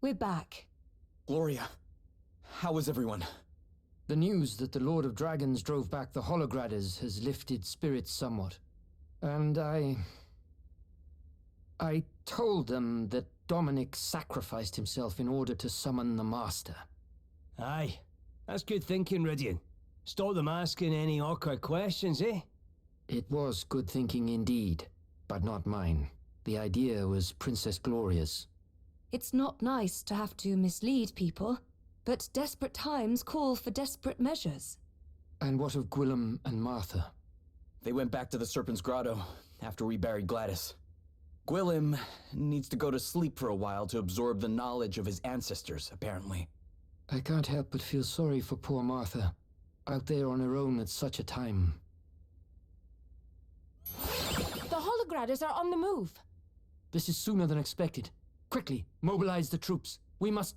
We're back. Gloria, how is everyone? The news that the Lord of Dragons drove back the Holograders has lifted spirits somewhat. And I told them that Dominic sacrificed himself in order to summon the Master. Aye, that's good thinking, Rydian. Stop them asking any awkward questions, eh? It was good thinking indeed, but not mine. The idea was Princess Gloria's. It's not nice to have to mislead people, but desperate times call for desperate measures. And what of Gwillem and Martha? They went back to the Serpent's Grotto after we buried Gladys. Gwillem needs to go to sleep for a while to absorb the knowledge of his ancestors, apparently. I can't help but feel sorry for poor Martha, out there on her own at such a time. The Holograders are on the move. This is sooner than expected. Quickly, mobilize the troops. We must...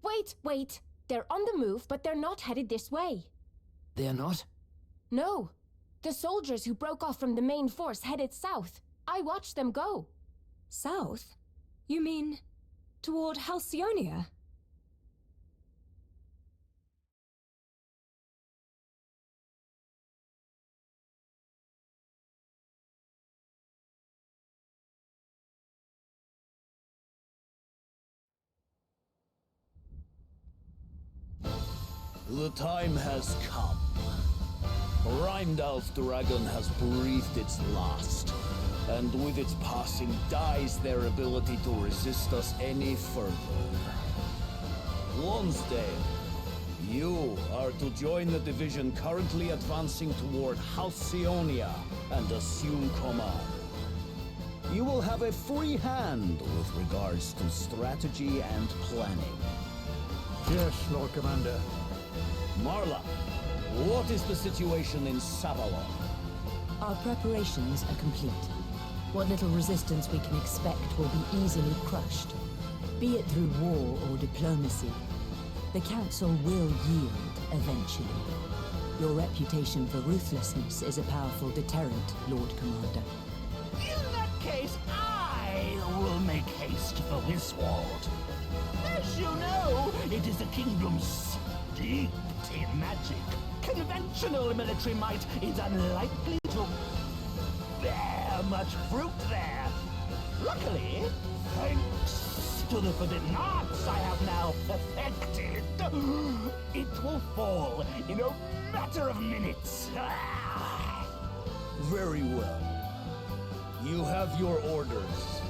Wait. They're on the move, but they're not headed this way. They're not? No. The soldiers who broke off from the main force headed south. I watched them go. South? You mean toward Halcyonia? The time has come. Heimdall's dragon has breathed its last, and with its passing dies their ability to resist us any further. Lonsdale, you are to join the division currently advancing toward Halcyonia and assume command. You will have a free hand with regards to strategy and planning. Yes, Lord Commander. Marla, what is the situation in Savalon? Our preparations are complete. What little resistance we can expect will be easily crushed. Be it through war or diplomacy, the Council will yield eventually. Your reputation for ruthlessness is a powerful deterrent, Lord Commander. In that case, I will make haste for Wiswald. As you know, it is the kingdom's steeped in magic. Conventional military might is unlikely to bear much fruit there. Luckily, thanks to the forbidden arts I have now perfected, it will fall in a matter of minutes. Very well. You have your orders.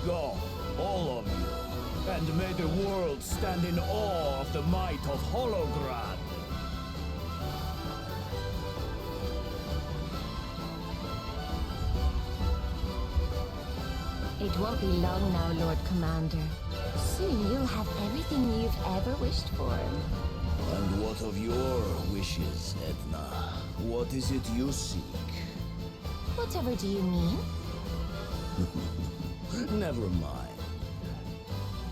Go, all of you, and may the world stand in awe of the might of Holograd. It won't be long now, Lord Commander. Soon you'll have everything you've ever wished for. And what of your wishes, Edna? What is it you seek? Whatever do you mean? Never mind.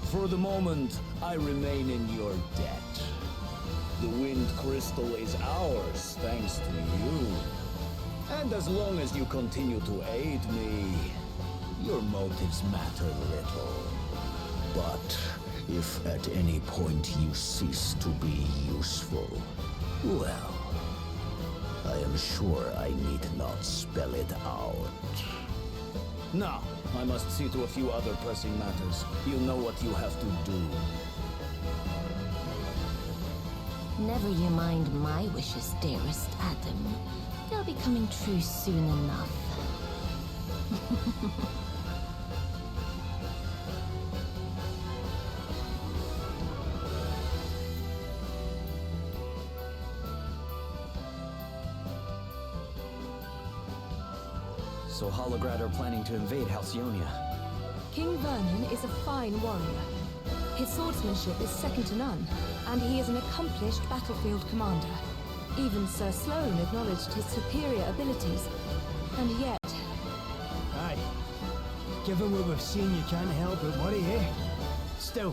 For the moment, I remain in your debt. The Wind Crystal is ours, thanks to you. And as long as you continue to aid me, your motives matter little. But if at any point you cease to be useful, well, I am sure I need not spell it out. Now, I must see to a few other pressing matters. You know what you have to do. Never you mind my wishes, dearest Adam. They'll be coming true soon enough. So Holograd are planning to invade Halcyonia. King Vernon is a fine warrior. His swordsmanship is second to none, and he is an accomplished battlefield commander. Even Sir Sloane acknowledged his superior abilities, and yet... Aye. Given what we've seen, you can't help but worry, eh? Still,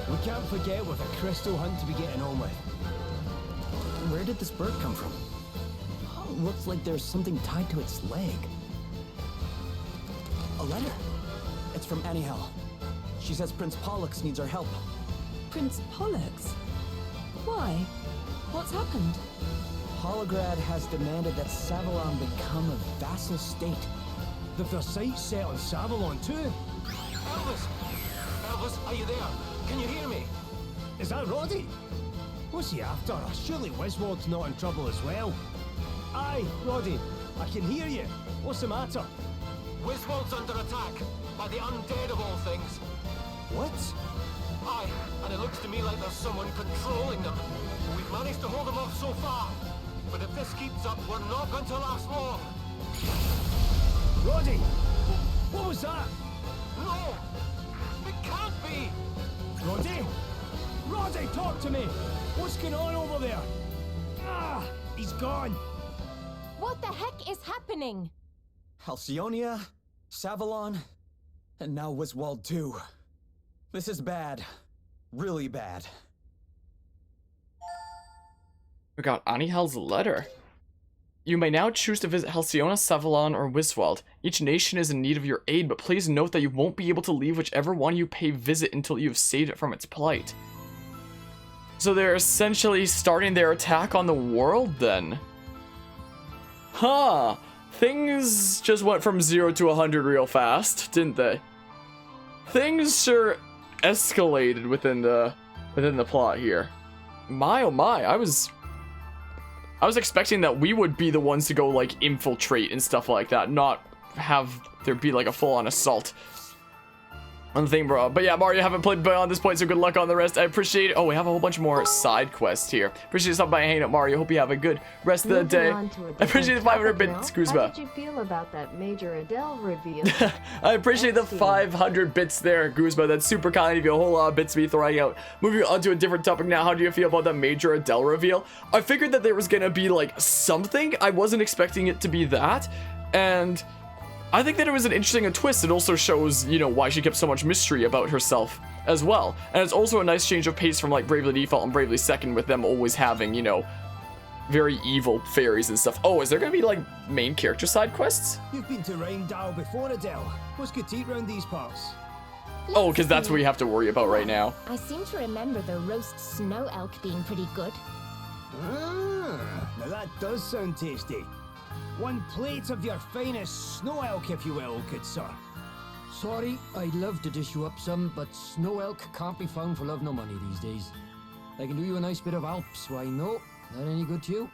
we can't forget we've a crystal hunt to be getting on with. Where did this bird come from? Looks like there's something tied to its leg. A letter. It's from Anihel. She says Prince Pollux needs our help. Prince Pollux? Why? What's happened? Holograd has demanded that Savalon become a vassal state. They've their sights set on Savalon too. Elvis! Elvis, are you there? Can you hear me? Is that Roddy? What's he after? Surely Wiswald's not in trouble as well. Aye, Roddy, I can hear you. What's the matter? Wiswald's under attack by the undead of all things. What? Aye, and it looks to me like there's someone controlling them. We've managed to hold them off so far, but if this keeps up, we're not going to last long. Roddy! What was that? No! It can't be! Roddy? Roddy, talk to me! What's going on over there? Ah! He's gone! What the heck is happening? Halcyonia, Savalon, and now Wiswald too. This is bad. Really bad. We got Anihel's letter. You may now choose to visit Halcyona, Savalon, or Wiswald. Each nation is in need of your aid, but please note that you won't be able to leave whichever one you pay visit until you have saved it from its plight. So they're essentially starting their attack on the world then. Huh. Things just went from 0 to 100 real fast, didn't they? Things sure escalated within the plot here. My oh my, I was expecting that we would be the ones to go like infiltrate and stuff like that, not have there be like a full-on assault on the thing, bro. But yeah, Mario, haven't played beyond this point, so good luck on the rest. I appreciate it. Oh, we have a whole bunch more side quests here. Appreciate you stopping by and hanging out, Mario. Hope you have a good rest of the day. I appreciate the 500 bits, Kuzma. How did you feel about that Major Adele reveal? I appreciate the 500 bits there, Guzma. That's super kind of you. A whole lot of bits to be throwing out. Moving on to a different topic now. How do you feel about the Major Adele reveal? I figured that there was gonna be like something. I wasn't expecting it to be that, and I think that it was an interesting twist. It also shows, you know, why she kept so much mystery about herself as well. And it's also a nice change of pace from like Bravely Default and Bravely Second, with them always having, you know, very evil fairies and stuff. Oh, is there gonna be like main character side quests? You've been to Rheindal before, Adele. What's good to eat round these parts? Oh, because that's what we have to worry about right now. I seem to remember the roast snow elk being pretty good. Ah, now that does sound tasty. One plate of your finest snow elk, if you will, good sir. Sorry, I'd love to dish you up some, but snow elk can't be found for love nor money these days. I can do you a nice bit of Alp swine, though. That any good to you?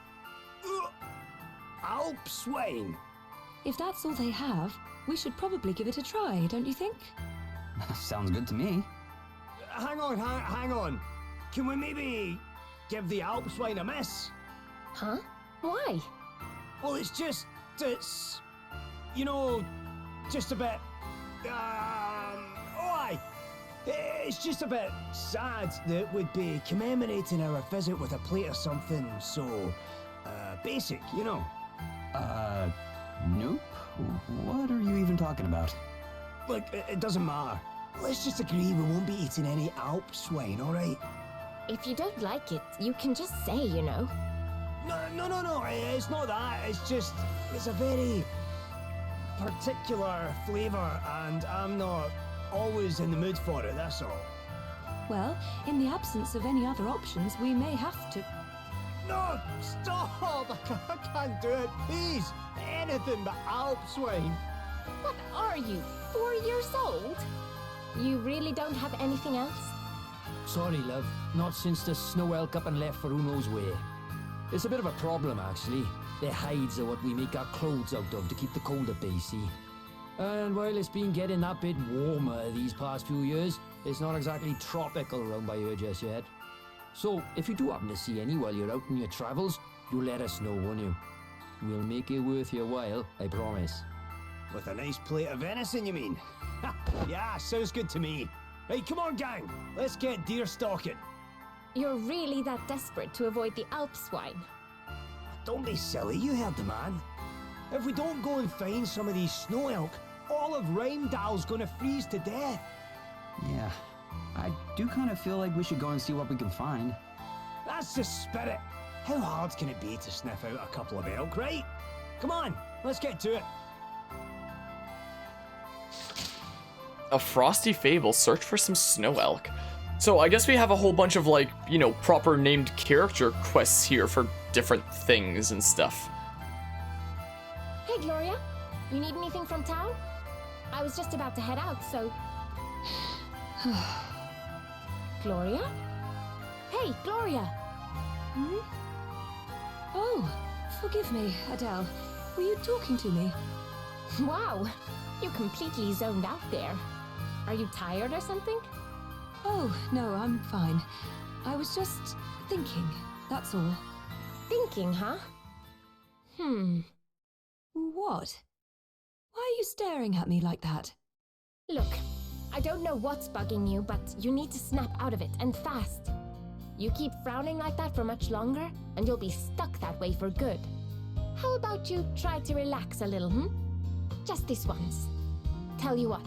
Alp swine? If that's all they have, we should probably give it a try, don't you think? Sounds good to me. Hang on. Can we maybe give the Alp swine a miss? Huh? Why? Well, it's, you know, just a bit, it's just a bit sad that we'd be commemorating our visit with a plate of something so, basic, you know. Nope. What are you even talking about? Look, it doesn't matter. Let's just agree we won't be eating any Alp swine, alright? If you don't like it, you can just say, you know. No, it's not that. It's just, it's a very particular flavour, and I'm not always in the mood for it, that's all. Well, in the absence of any other options, we may have to... No, stop! I can't do it, please! Anything but Alp swine. What are you, 4 years old? You really don't have anything else? Sorry, love. Not since the snow elk up and left for who knows where. It's a bit of a problem, actually. Their hides are what we make our clothes out of to keep the cold at bay, see? And while it's been getting that bit warmer these past few years, it's not exactly tropical around by here just yet. So, if you do happen to see any while you're out on your travels, you let us know, won't you? We'll make it worth your while, I promise. With a nice plate of venison, you mean? Yeah, sounds good to me. Hey, come on, gang! Let's get deer stalking. You're really that desperate to avoid the Alp swine? Don't be silly, you heard the man. If we don't go and find some of these snow elk, all of Rheindal's gonna freeze to death. Yeah, I do kind of feel like we should go and see what we can find. That's the spirit. How hard can it be to sniff out a couple of elk, right? Come on, let's get to it. A frosty fable. Search for some snow elk. So I guess we have a whole bunch of, like, you know, proper named character quests here for different things and stuff. Hey, Gloria. You need anything from town? I was just about to head out, so... Gloria? Hey, Gloria! Hmm? Oh, forgive me, Adele. Were you talking to me? Wow, you completely zoned out there. Are you tired or something? Oh, no, I'm fine. I was just thinking, that's all. Thinking, huh? What? Why are you staring at me like that? Look, I don't know what's bugging you, but you need to snap out of it, and fast. You keep frowning like that for much longer, and you'll be stuck that way for good. How about you try to relax a little, Just this once. Tell you what,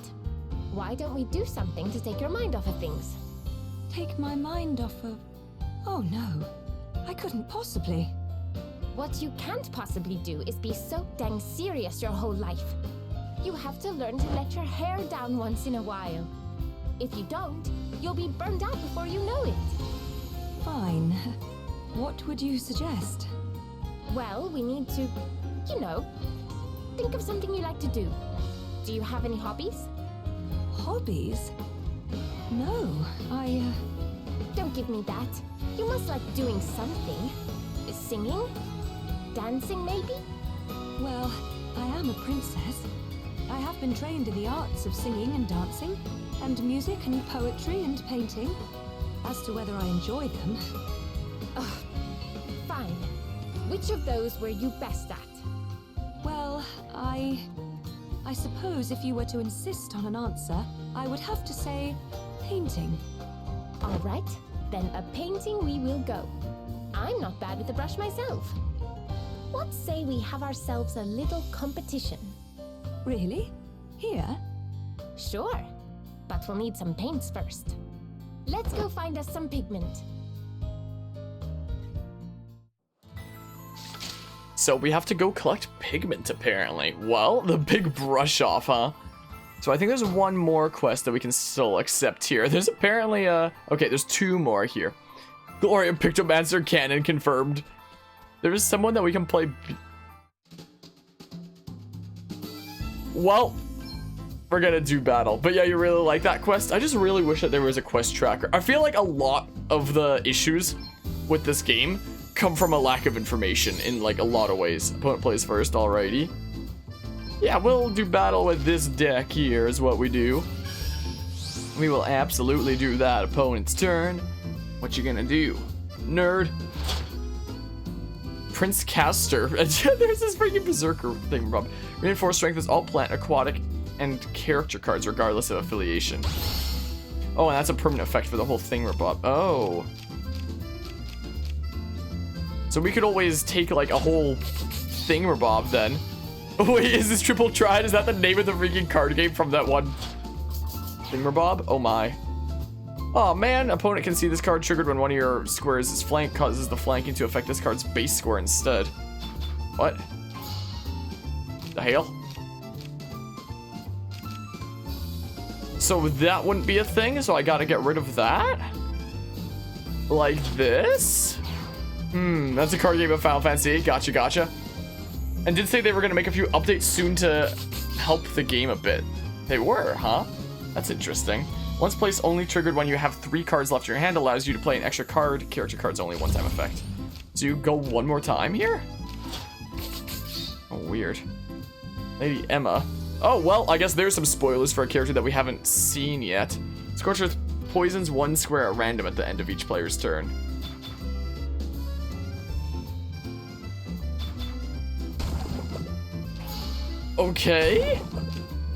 why don't we do something to take your mind off of things? Take my mind off of... Oh no, I couldn't possibly. What you can't possibly do is be so dang serious your whole life. You have to learn to let your hair down once in a while. If you don't, you'll be burned out before you know it. Fine. What would you suggest? Well, we need to, you know, think of something you like to do. Do you have any hobbies? Hobbies? No, Don't give me that. You must like doing something. Singing? Dancing, maybe? Well, I am a princess. I have been trained in the arts of singing and dancing, and music and poetry and painting. As to whether I enjoy them... Ugh, fine. Which of those were you best at? Well, I suppose if you were to insist on an answer, I would have to say painting. All right, then a painting we will go. I'm not bad with the brush myself. What say we have ourselves a little competition? Really? Here? Sure, but we'll need some paints first. Let's go find us some pigment. So we have to go collect pigment, apparently. Well, the big brush off, huh? So I think there's one more quest that we can still accept here. There's apparently okay, there's two more here. Gloria picked up answer cannon, confirmed. There is someone that we can play... Well, we're gonna do battle. But yeah, you really like that quest? I just really wish that there was a quest tracker. I feel like a lot of the issues with this game come from a lack of information in like a lot of ways. Opponent plays first, alrighty. Yeah, we'll do battle with this deck here is what we do. We will absolutely do that. Opponent's turn. What you gonna do, nerd? Prince Castor. There's this freaking berserker thing, Rob. Reinforced strength is all plant, aquatic, and character cards, regardless of affiliation. Oh, and that's a permanent effect for the whole thing, Rob. Oh. So we could always take like a whole thingamabob then. Oh, wait, is this triple tried? Is that the name of the freaking card game from that one thingamabob? Oh my. Oh man, opponent can see this card triggered when one of your squares is flanked, causes the flanking to affect this card's base score instead. What? The hell? So that wouldn't be a thing, so I gotta get rid of that? Like this? That's a card game of Final Fantasy VIII. Gotcha, gotcha. And did say they were gonna make a few updates soon to help the game a bit. They were, huh? That's interesting. Once placed, only triggered when you have 3 cards left in your hand, allows you to play an extra card. Character card's only one-time effect. So you go one more time here? Oh, weird. Lady Emma. Oh, well, I guess there's some spoilers for a character that we haven't seen yet. Scorched Earth poisons one square at random at the end of each player's turn. Okay.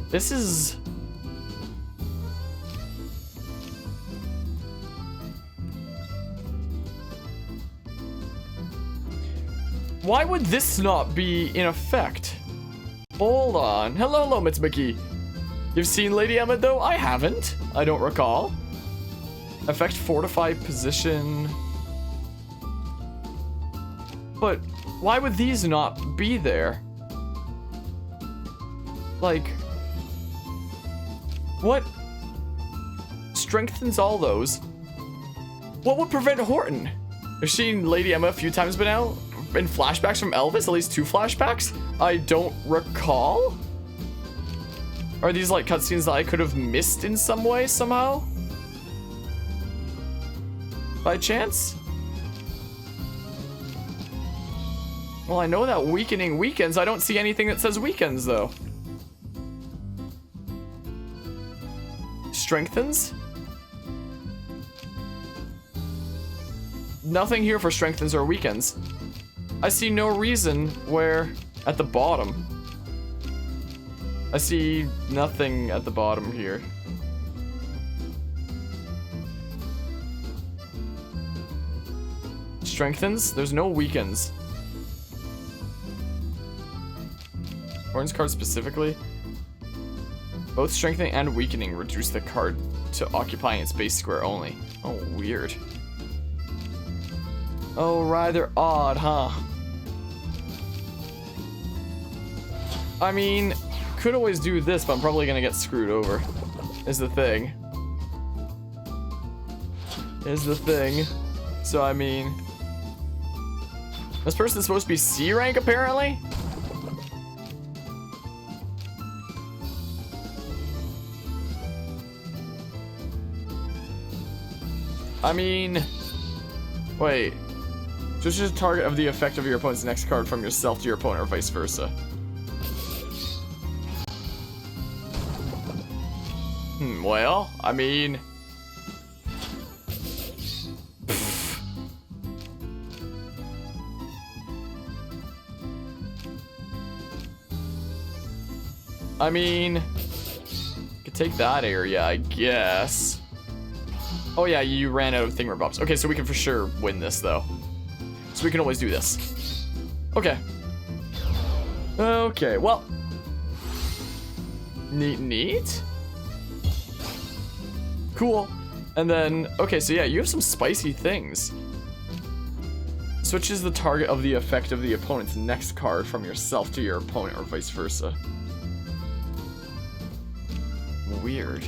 This is... Why would this not be in effect? Hold on. Hello, Mitsubishi. You've seen Lady Emma, though? I haven't. I don't recall. Effect fortify position. But why would these not be there? Like, what strengthens all those What would prevent Horton? I've seen Lady Emma a few times by now. In flashbacks from Elvis, at least 2 flashbacks. I don't recall. Are these like cutscenes that I could have missed in some way, somehow? By chance? Well, I know that weakening weakens. I don't see anything that says weakens, though. Strengthens? Nothing here for strengthens or weakens. I see no reason where at the bottom. I see nothing at the bottom here. Strengthens? There's no weakens. Orange card specifically? Both strengthening and weakening reduce the card to occupying its base square only. Oh, weird. Oh, rather odd, huh? I mean, could always do this, but I'm probably gonna get screwed over. Is the thing. So, I mean... This person's supposed to be C rank, apparently? I mean... Wait. Just a target of the effect of your opponent's next card from yourself to your opponent, or vice versa. Well, I mean... I mean... Could take that area, I guess. Oh yeah, you ran out of thingamabobs. Okay, so we can for sure win this, though. So we can always do this. Okay. Okay, well... Neat? Cool. And then, okay, so yeah, you have some spicy things. Switches the target of the effect of the opponent's next card from yourself to your opponent, or vice versa. Weird.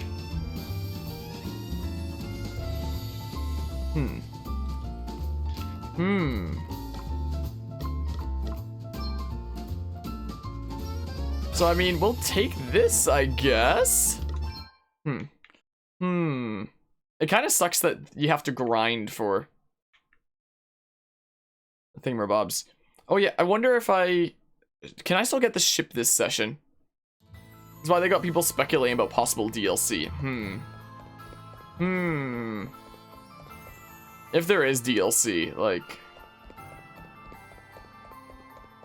So, I mean, we'll take this, I guess. It kind of sucks that you have to grind for thingamabobs. Oh yeah, I wonder if can I still get the ship this session? That's why they got people speculating about possible DLC. If there is DLC, like...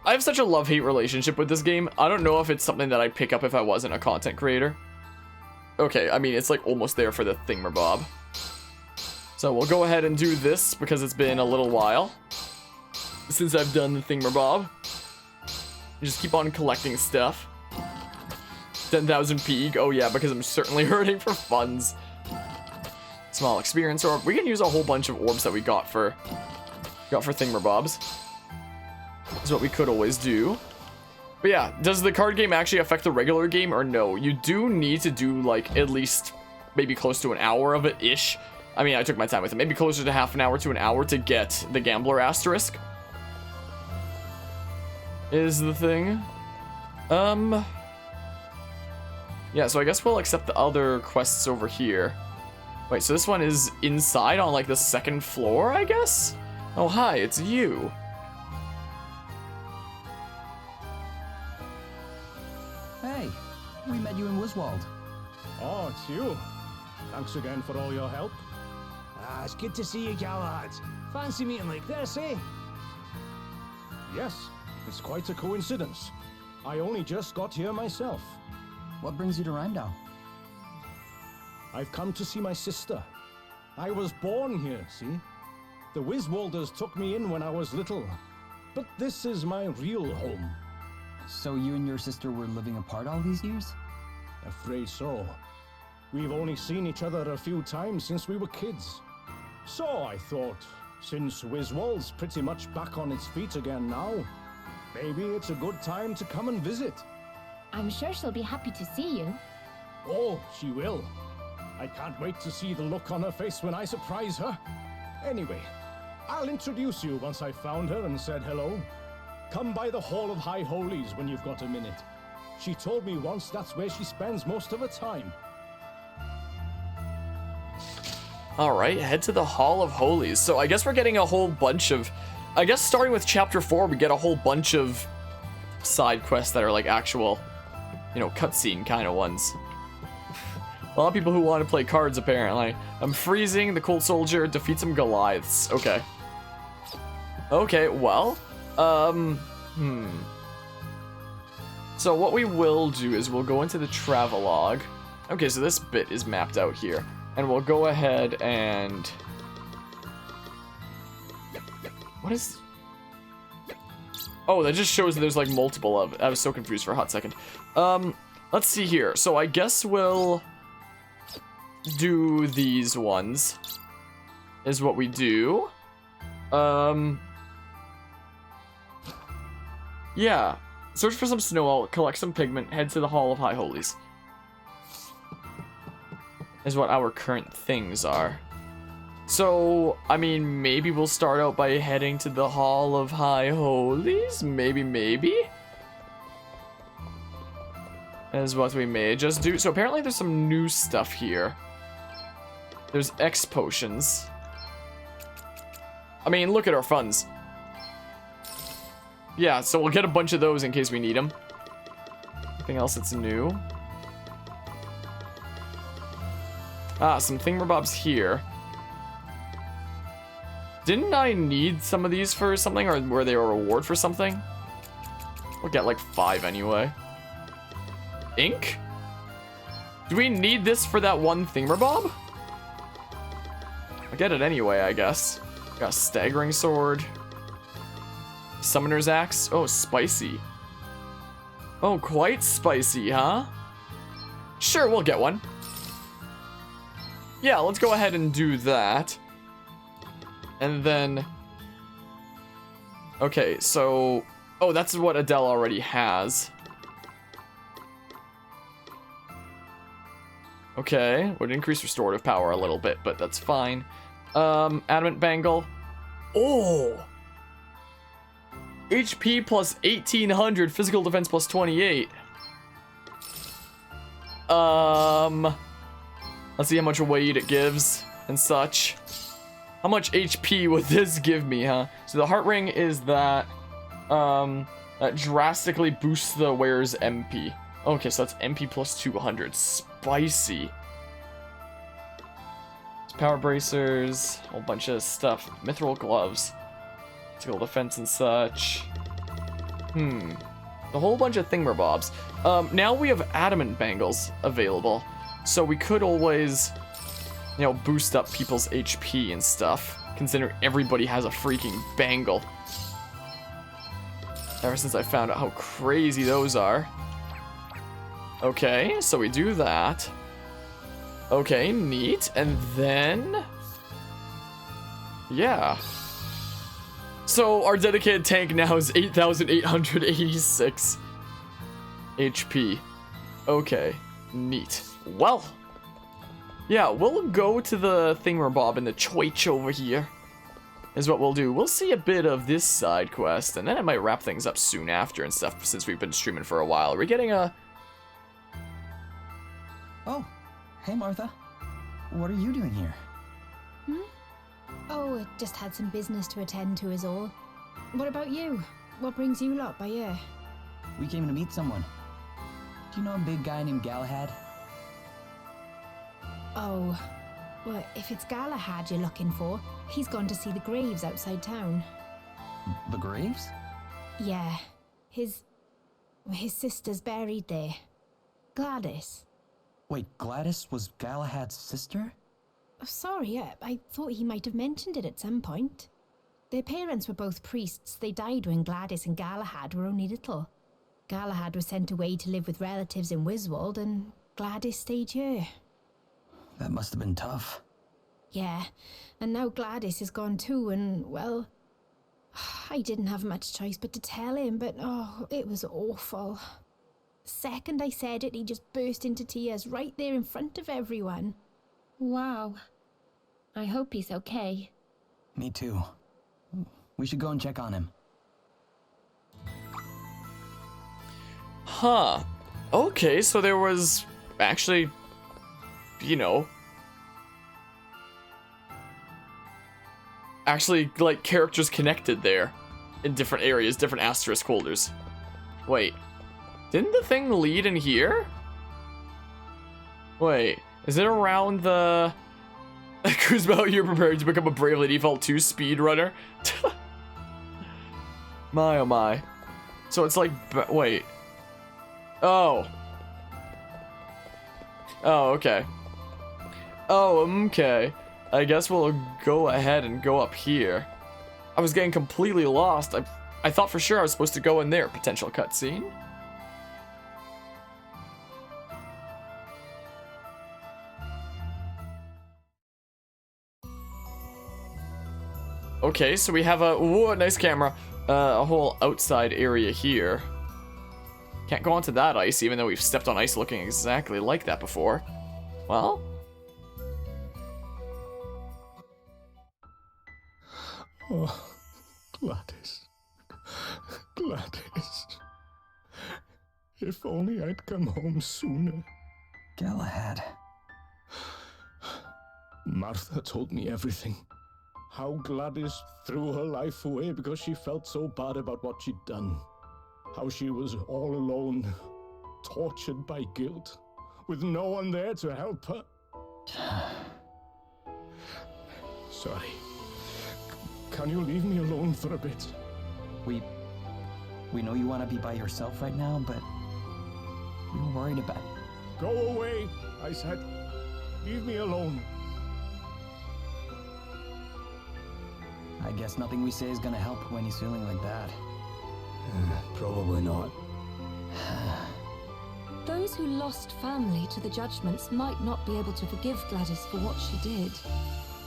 I have such a love-hate relationship with this game. I don't know if it's something that I'd pick up if I wasn't a content creator. Okay, I mean, it's like almost there for the thingamabob. So we'll go ahead and do this because it's been a little while since I've done the thingamabob. Just keep on collecting stuff. 10,000 peak. Oh yeah, because I'm certainly hurting for funds. Small experience orb. We can use a whole bunch of orbs that we got for thingamabobs. Is what we could always do. But yeah, does the card game actually affect the regular game or no? You do need to do like at least maybe close to an hour of it-ish. I mean, I took my time with it. Maybe closer to half an hour to an hour to get the Gambler Asterisk. Is the thing. Yeah, so I guess we'll accept the other quests over here. Wait, so this one is inside on like the second floor, I guess? Oh, hi, it's you. Hey, we met you in Wiswald. Oh, it's you. Thanks again for all your help. Ah, it's good to see you, Galahad. Fancy meeting like this, eh? Yes, it's quite a coincidence. I only just got here myself. What brings you to Rheimdall? I've come to see my sister. I was born here, see? The Wiswalders took me in when I was little. But this is my real home. So you and your sister were living apart all these years? Afraid so. We've only seen each other a few times since we were kids. So I thought, since Wiswald's pretty much back on its feet again now, maybe it's a good time to come and visit. I'm sure she'll be happy to see you. Oh, she will. I can't wait to see the look on her face when I surprise her. Anyway, I'll introduce you once I've found her and said hello. Come by the Hall of High Holies when you've got a minute. She told me once that's where she spends most of her time. Alright, head to the Hall of Holies. So I guess we're getting a whole bunch of... I guess starting with Chapter 4, we get a whole bunch of side quests that are like actual, you know, cutscene kind of ones. A lot of people who want to play cards, apparently. I'm freezing, the Cold Soldier defeats some Goliaths. Okay. Okay, well, So what we will do is we'll go into the travelogue. Okay, so this bit is mapped out here. And we'll go ahead and... What is... Oh, that just shows that there's like multiple of it. I was so confused for a hot second. Let's see here. So I guess we'll do these ones. Is what we do. Yeah. Search for some snow elk, collect some pigment, head to the Hall of High Holies. Is what our current things are. So, I mean, maybe we'll start out by heading to the Hall of High Holies? Maybe? Is what we may just do. So apparently there's some new stuff here. There's X potions. I mean, look at our funds. Yeah, so we'll get a bunch of those in case we need them. Anything else that's new? Ah, some thingamabobs here. Didn't I need some of these for something, or were they a reward for something? We'll get like 5 anyway. Ink? Do we need this for that one thingamabob? I'll get it anyway, I guess. Got a staggering sword. Summoner's axe. Oh, spicy. Oh, quite spicy, huh? Sure, we'll get one. Yeah, let's go ahead and do that. And then... Okay, so... Oh, that's what Adele already has. Okay, would increase restorative power a little bit, but that's fine. Adamant Bangle. Oh! HP plus 1800, physical defense plus 28. Let's see how much weight it gives and such. How much HP would this give me, huh? So the heart ring is that, that drastically boosts the wearer's MP. Okay, so that's MP plus 200. Spicy. Power bracers, a whole bunch of stuff. Mithril gloves. Physical defense and such. A whole bunch of thingamabobs. Now we have adamant bangles available. So we could always, you know, boost up people's HP and stuff. Considering everybody has a freaking bangle. Ever since I found out how crazy those are. Okay, so we do that. Okay, neat. And then... Yeah. So our dedicated tank now is 8,886 HP. Okay, neat. Well, yeah, we'll go to the thingamabob in the choich over here. Is what we'll do. We'll see a bit of this side quest, and then I might wrap things up soon after and stuff, since we've been streaming for a while. Are we getting a... Oh, hey Martha. What are you doing here? Oh, just had some business to attend to is all. What about you? What brings you lot by here? We came to meet someone. Do you know a big guy named Galahad? Oh, well, if it's Galahad you're looking for, he's gone to see the graves outside town. The graves? Yeah, his sister's buried there. Gladys. Wait, Gladys was Galahad's sister? Oh, sorry, I thought he might have mentioned it at some point. Their parents were both priests. They died when Gladys and Galahad were only little. Galahad was sent away to live with relatives in Wiswald, and Gladys stayed here. That must have been tough. Yeah, and now Gladys is gone too, and, well, I didn't have much choice but to tell him, but, oh, it was awful. The second I said it, he just burst into tears right there in front of everyone. Wow. I hope he's okay. Me too. We should go and check on him. Huh. Okay, so there was actually, you know, like characters connected there in different areas, different asterisk holders. Wait, didn't the thing lead in here? Wait, is it around the... Kuzma, you're prepared to become a Bravely Default 2 speedrunner? My oh my. So it's like, wait. Oh. Oh, okay. Oh, okay. I guess we'll go ahead and go up here. I was getting completely lost. I thought for sure I was supposed to go in there. Potential cutscene. Okay, so we have a whoa, nice camera. A whole outside area here. Can't go onto that ice, even though we've stepped on ice looking exactly like that before. Well. Oh, Gladys. Gladys. If only I'd come home sooner. Galahad. Martha told me everything. How Gladys threw her life away because she felt so bad about what she'd done. How she was all alone, tortured by guilt, with no one there to help her. Sorry. Can you leave me alone for a bit? We know you want to be by yourself right now, but we were worried about... Go away, I said. Leave me alone. I guess nothing we say is gonna help when he's feeling like that. Probably not. Those who lost family to the judgments might not be able to forgive Gladys for what she did.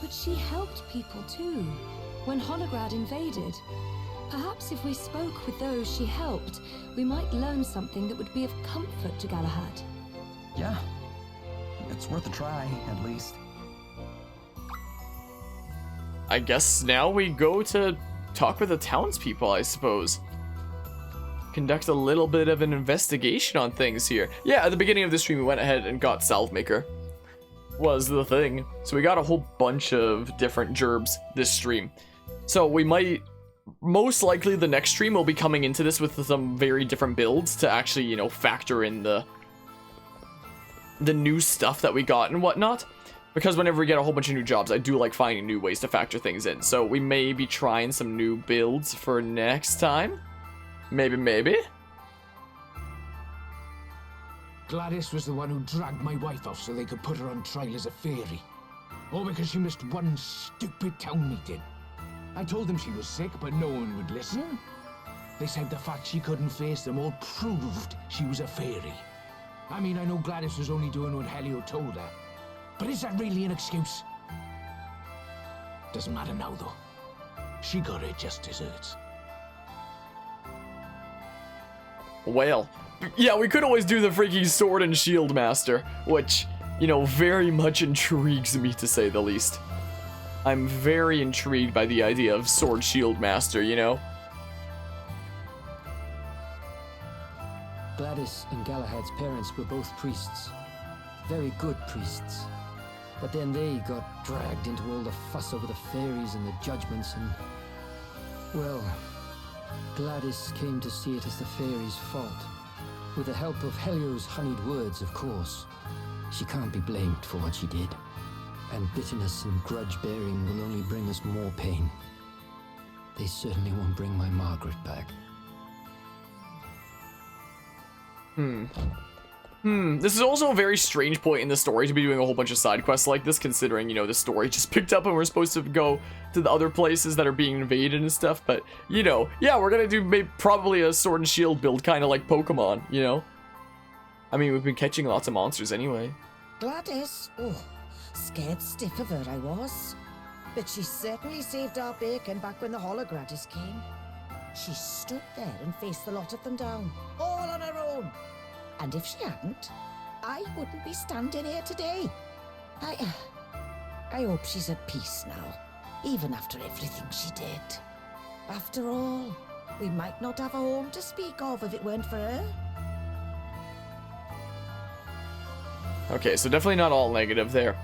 But she helped people too, when Holograd invaded. Perhaps if we spoke with those she helped, we might learn something that would be of comfort to Galahad. Yeah. It's worth a try, at least. I guess now we go to talk with the townspeople, I suppose. Conduct a little bit of an investigation on things here. Yeah, at the beginning of the stream, we went ahead and got Salve Maker. Was the thing. So we got a whole bunch of different gerbs this stream. So we might... Most likely the next stream will be coming into this with some very different builds to actually, you know, factor in the new stuff that we got and whatnot. Because whenever we get a whole bunch of new jobs, I do like finding new ways to factor things in. So we may be trying some new builds for next time. Maybe. Gladys was the one who dragged my wife off so they could put her on trial as a fairy. All because she missed one stupid town meeting. I told them she was sick, but no one would listen. They said the fact she couldn't face them all proved she was a fairy. I mean, I know Gladys was only doing what Helio told her. But is that really an excuse? Doesn't matter now, though. She got her just desserts. Well, yeah, we could always do the freaking Sword and Shield Master, which, you know, very much intrigues me to say the least. I'm very intrigued by the idea of Sword Shield Master, you know? Gladys and Galahad's parents were both priests. Very good priests. But then they got dragged into all the fuss over the fairies and the judgments and... Well, Gladys came to see it as the fairies' fault. With the help of Helio's honeyed words, of course. She can't be blamed for what she did. And bitterness and grudge-bearing will only bring us more pain. They certainly won't bring my Margaret back. This is also a very strange point in the story to be doing a whole bunch of side quests like this, considering, you know, the story just picked up and we're supposed to go to the other places that are being invaded and stuff, but, you know, yeah, we're gonna do probably a Sword and Shield build, kind of like Pokemon, you know? I mean, we've been catching lots of monsters anyway. Gladys? Oh, scared stiff of her I was. But she certainly saved our bacon back when the Hologradis came. She stood there and faced the lot of them down, all on her own. And if she hadn't, I wouldn't be standing here today. I hope she's at peace now. even after everything she did. After all, we might not have a home to speak of if it weren't for her. Okay, so definitely not all negative there.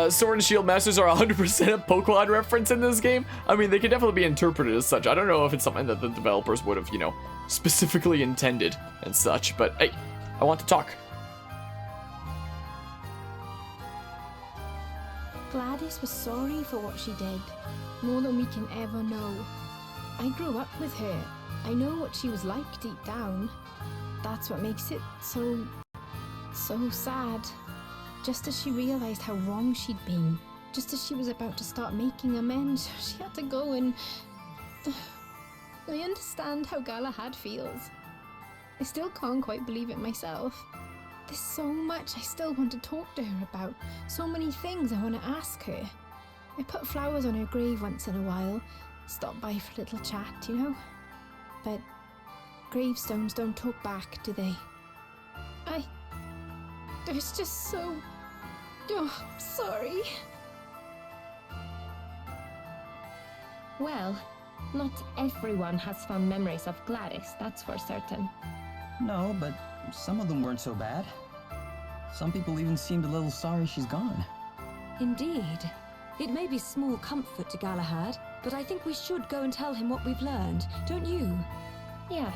Sword and Shield Masters are 100% a Pokemon reference in this game. I mean, they can definitely be interpreted as such. I don't know if it's something that the developers would have, you know, specifically intended and such, but hey, I want to talk. Gladys was sorry for what she did, more than we can ever know. I grew up with her. I know what she was like deep down. That's what makes it so sad. Just as she realized how wrong she'd been, just as she was about to start making amends, she had to go and... I understand how Galahad feels. I still can't quite believe it myself. There's so much I still want to talk to her about, so many things I want to ask her. I put flowers on her grave once in a while, stop by for a little chat, you know? But gravestones don't talk back, do they? There's just so... Oh, sorry. Well, not everyone has fond memories of Gladys, that's for certain. No, but some of them weren't so bad. Some people even seemed a little sorry she's gone. Indeed. It may be small comfort to Galahad, but I think we should go and tell him what we've learned, don't you? Yeah.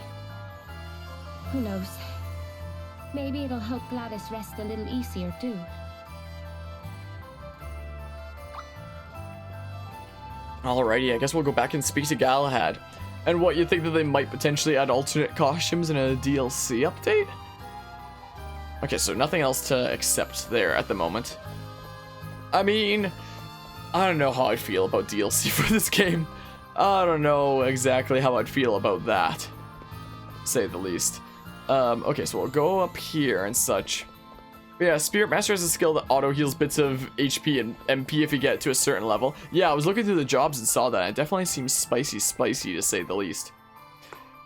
Who knows? Maybe it'll help Gladys rest a little easier too. Alrighty, I guess we'll go back and speak to Galahad. And what, you think that they might potentially add alternate costumes in a DLC update? Okay, so nothing else to accept there at the moment. I mean, I don't know how I feel about DLC for this game. I don't know exactly how I'd feel about that, to say the least. Okay, so we'll go up here and such. Yeah, Spirit Master has a skill that auto-heals bits of HP and MP if you get to a certain level. Yeah, I was looking through the jobs and saw that. It definitely seems spicy to say the least.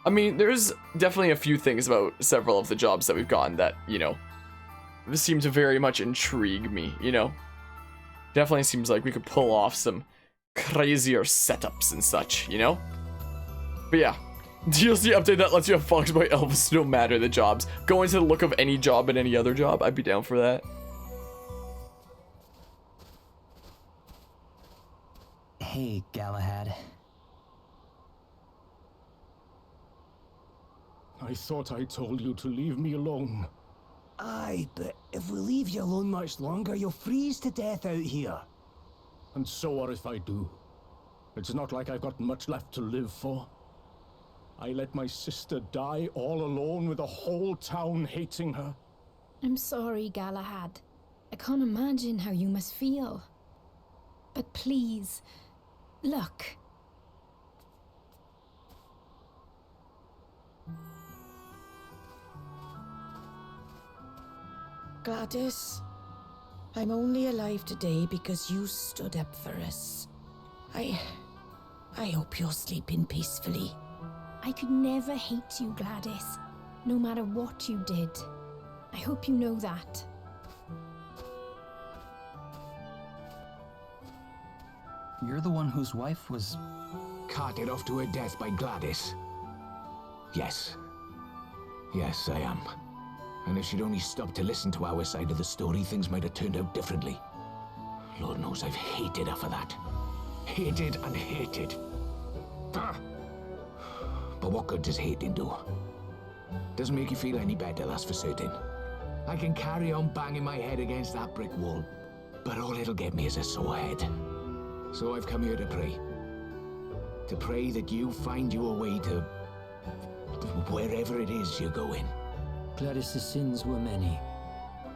I mean, there's definitely a few things about several of the jobs that we've gotten that, you know, seem to very much intrigue me, you know? Definitely seems like we could pull off some crazier setups and such, you know? But yeah. DLC update that lets you have Fox by Elvis no matter the jobs. Go into the look of any job and any other job. I'd be down for that. Hey, Galahad. I thought I told you to leave me alone. Aye, but if we leave you alone much longer, you'll freeze to death out here. And so what if I do? It's not like I've got much left to live for. I let my sister die all alone with the whole town hating her. I'm sorry, Galahad. I can't imagine how you must feel. But please, look. Gladys, I'm only alive today because you stood up for us. I hope you're sleeping peacefully. I could never hate you, Gladys, no matter what you did. I hope you know that. You're the one whose wife was... carted off to her death by Gladys. Yes. Yes, I am. And if she'd only stopped to listen to our side of the story, things might have turned out differently. Lord knows I've hated her for that. Hated and hated. Ah. But what good does hating do? Doesn't make you feel any better, that's for certain. I can carry on banging my head against that brick wall, but all it'll get me is a sore head. So I've come here to pray. To pray that you find your way to... wherever it is you're going. Gladys' sins were many.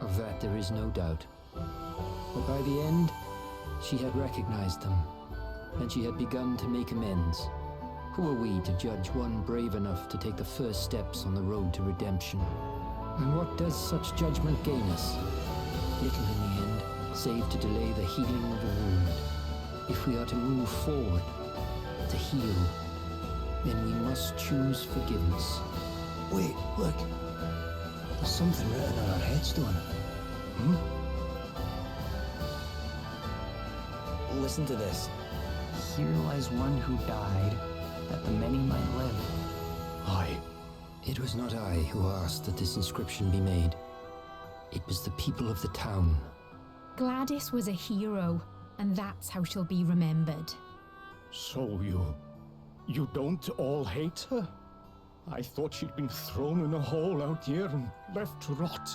Of that there is no doubt. But by the end, she had recognized them, and she had begun to make amends. Who are we to judge one brave enough to take the first steps on the road to redemption? And what does such judgment gain us? Little in the end, save to delay the healing of a wound. If we are to move forward, to heal, then we must choose forgiveness. Wait, look. There's something written on our headstone. Listen to this. here lies one who died, that the many might live. It was not I who asked that this inscription be made. It was the people of the town. Gladys was a hero, and that's how she'll be remembered. So you don't all hate her? I thought she'd been thrown in a hole out here and left to rot.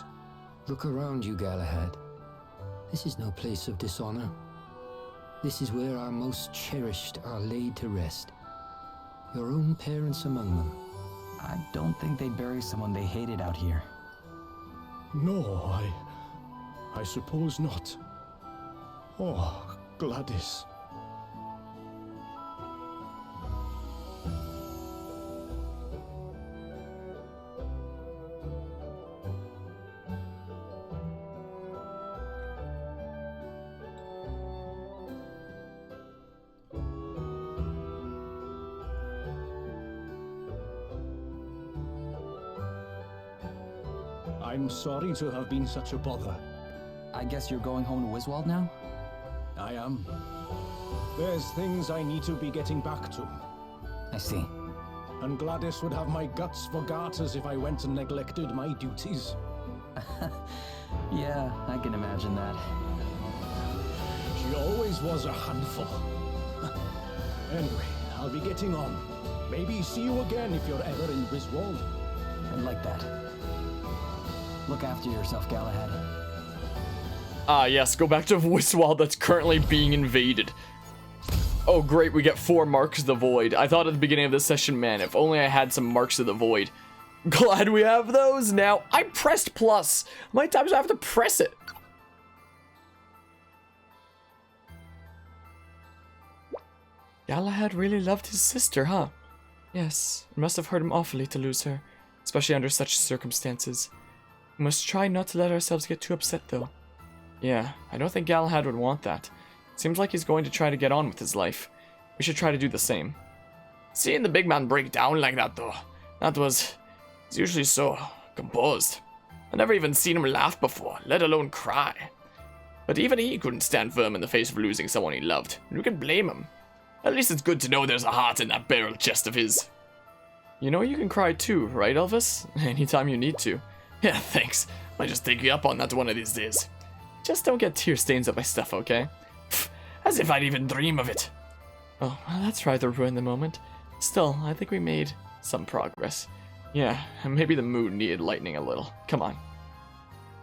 Look around you, Galahad. This is no place of dishonor. This is where our most cherished are laid to rest. Your own parents among them. I don't think they'd bury someone they hated out here. No, I suppose not. Oh, Gladys. I'm sorry to have been such a bother. I guess you're going home to Wiswald now? I am. There's things I need to be getting back to. I see. And Gladys would have my guts for garters if I went and neglected my duties. Yeah, I can imagine that. She always was a handful. Anyway, I'll be getting on. Maybe see you again if you're ever in Wiswald. I'd like that. Look after yourself, Galahad. Ah, yes, go back to Wiswald that's currently being invaded. Oh, great, we get 4 Marks of the Void. I thought at the beginning of this session, man, if only I had some Marks of the Void. Glad we have those now. I pressed plus. How many times do I have to press it? Galahad really loved his sister, huh? Yes, it must have hurt him awfully to lose her, especially under such circumstances. We must try not to let ourselves get too upset, though. Yeah, I don't think Galahad would want that. Seems like he's going to try to get on with his life. We should try to do the same. Seeing the big man break down like that, though, he's usually so composed. I've never even seen him laugh before, let alone cry. But even he couldn't stand firm in the face of losing someone he loved, and who can blame him? At least it's good to know there's a heart in that barrel chest of his. You know you can cry too, right, Elvis? Anytime you need to. Yeah, thanks. Might just take you up on that one of these days. Just don't get tear stains on my stuff, okay? Pfft, as if I'd even dream of it. Oh, well, that's rather ruin the moment. Still, I think we made some progress. Yeah, maybe the mood needed lightening a little. Come on.